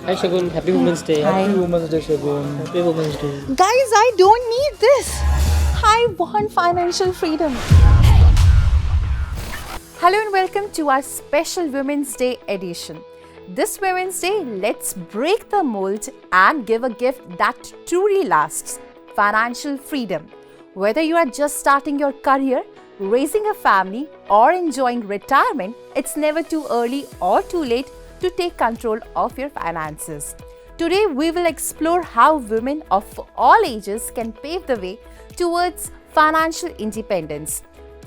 Hi Shagun, happy Women's Day. Happy Women's Day, Shagun. Happy Women's Day. Guys, I don't need this. I want financial freedom. Hello and welcome to our special Women's Day edition. This Women's Day, let's break the mold and give a gift that truly lasts: financial freedom. Whether you are just starting your career, raising a family, or enjoying retirement, it's never too early or too late to take control of your finances. Today, we will explore how women of all ages can pave the way towards financial independence.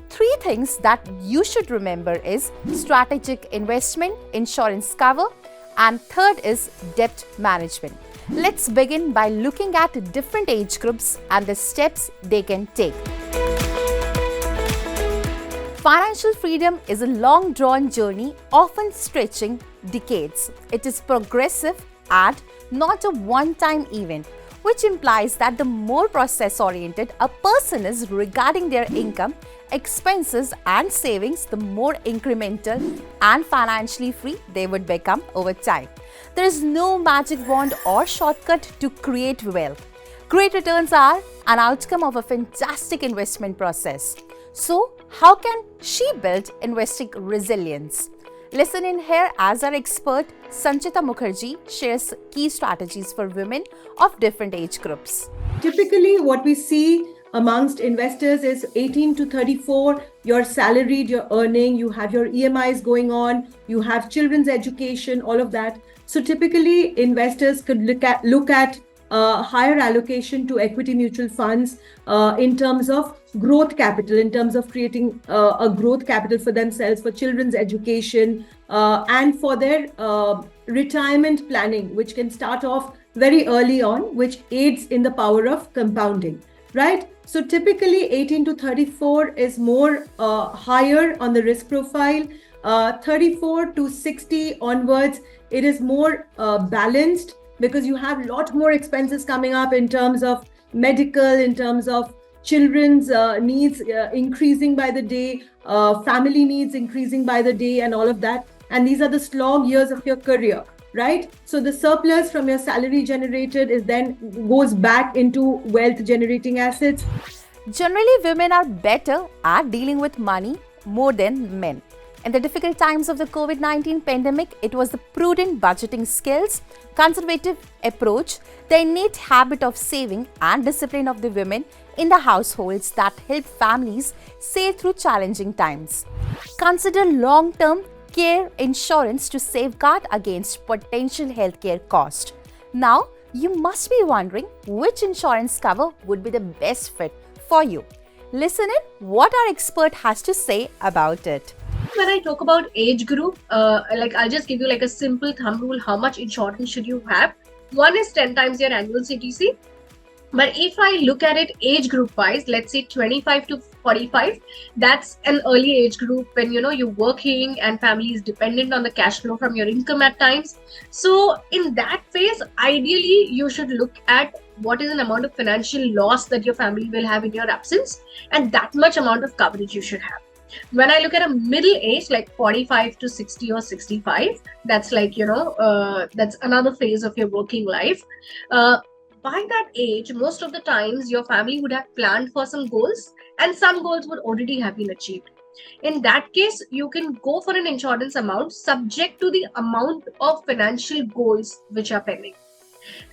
Three things that you should remember is strategic investment, insurance cover, and third is debt management. Let's begin by looking at different age groups and the steps they can take. Financial freedom is a long-drawn journey, often stretching decades. It is progressive and not a one-time event, which implies that the more process-oriented a person is regarding their income, expenses and savings, the more incremental and financially free they would become over time. There is no magic wand or shortcut to create wealth. Great returns are an outcome of a fantastic investment process. So, how can she build investing resilience? Listen in here as our expert Sanchita Mukherjee shares key strategies for women of different age groups. Typically, what we see amongst investors is 18 to 34, you're salaried, you're earning, you have your EMIs going on, you have children's education, all of that. So typically, investors could look at higher allocation to equity mutual funds in terms of growth capital, in terms of creating a growth capital for themselves, for children's education, and for their retirement planning, which can start off very early on, which aids in the power of compounding, right? So typically 18 to 34 is more higher on the risk profile. 34 to 60 onwards, it is more balanced, because you have a lot more expenses coming up in terms of medical, in terms of children's needs increasing by the day, family needs increasing by the day, and all of that. And these are the slog years of your career, right? So the surplus from your salary generated is then goes back into wealth generating assets. Generally, women are better at dealing with money more than men. In the difficult times of the COVID-19 pandemic, it was the prudent budgeting skills, conservative approach, the innate habit of saving and discipline of the women in the households that helped families sail through challenging times. Consider long-term care insurance to safeguard against potential healthcare costs. Now, you must be wondering which insurance cover would be the best fit for you. Listen in what our expert has to say about it. When I talk about age group, I'll just give you like a simple thumb rule. How much insurance should you have? One is 10 times your annual CTC. But if I look at it age group wise, let's say 25 to 45, that's an early age group when you're working and family is dependent on the cash flow from your income at times. So in that phase, ideally you should look at what is an amount of financial loss that your family will have in your absence, and that much amount of coverage you should have. When I look at a middle age, like 45 to 60 or 65, that's like, that's another phase of your working life. By that age, most of the times your family would have planned for some goals, and some goals would already have been achieved. In that case, you can go for an insurance amount subject to the amount of financial goals which are pending.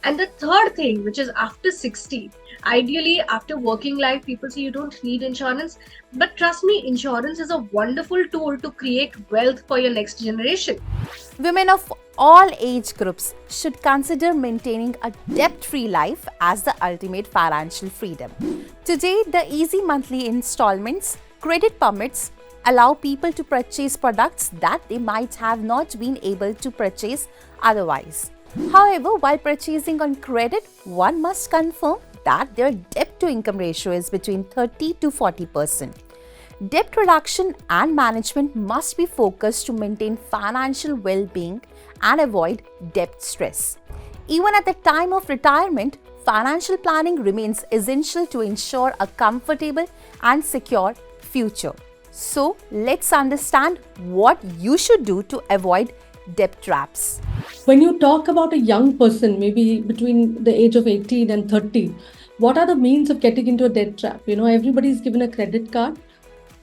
And the third thing, which is after 60, ideally after working life, people say you don't need insurance, but trust me, insurance is a wonderful tool to create wealth for your next generation. Women of all age groups should consider maintaining a debt-free life as the ultimate financial freedom. Today, the easy monthly installments, credit permits allow people to purchase products that they might have not been able to purchase otherwise. However, while purchasing on credit, one must confirm that their debt-to-income ratio is between 30 to 40%. Debt reduction and management must be focused to maintain financial well-being and avoid debt stress. Even at the time of retirement, financial planning remains essential to ensure a comfortable and secure future. So, let's understand what you should do to avoid debt traps. When you talk about a young person, maybe between the age of 18 and 30, what are the means of getting into a debt trap? Everybody's given a credit card.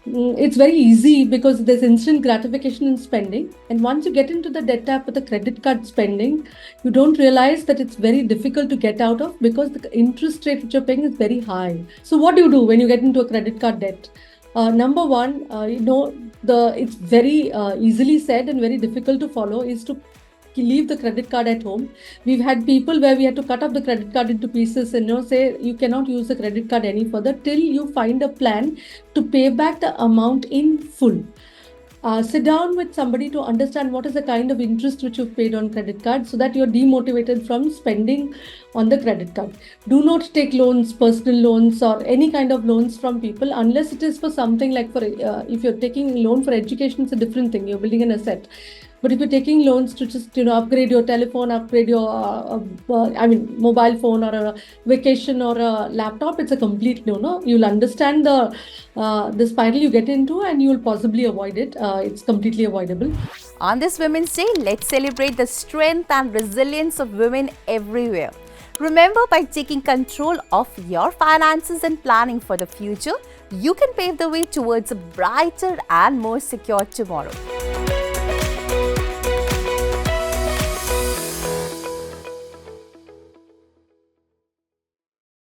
It's very easy because there's instant gratification in spending. And once you get into the debt trap with the credit card spending, you don't realize that it's very difficult to get out of because the interest rate which you're paying is very high. So what do you do when you get into a credit card debt? Number one, it's very easily said and very difficult to follow is to leave the credit card at home. We've had people where we had to cut up the credit card into pieces and say you cannot use the credit card any further till you find a plan to pay back the amount in full. Sit down with somebody to understand what is the kind of interest which you've paid on credit card so that you're demotivated from spending on the credit card. Do not take loans, personal loans or any kind of loans from people unless it is for something like if you're taking a loan for education, it's a different thing. You're building an asset. But if you're taking loans to just upgrade your telephone, upgrade your mobile phone or a vacation or a laptop, it's a complete no. You'll understand the spiral you get into and you'll possibly avoid it. It's completely avoidable. On this Women's Day, let's celebrate the strength and resilience of women everywhere. Remember, by taking control of your finances and planning for the future, you can pave the way towards a brighter and more secure tomorrow.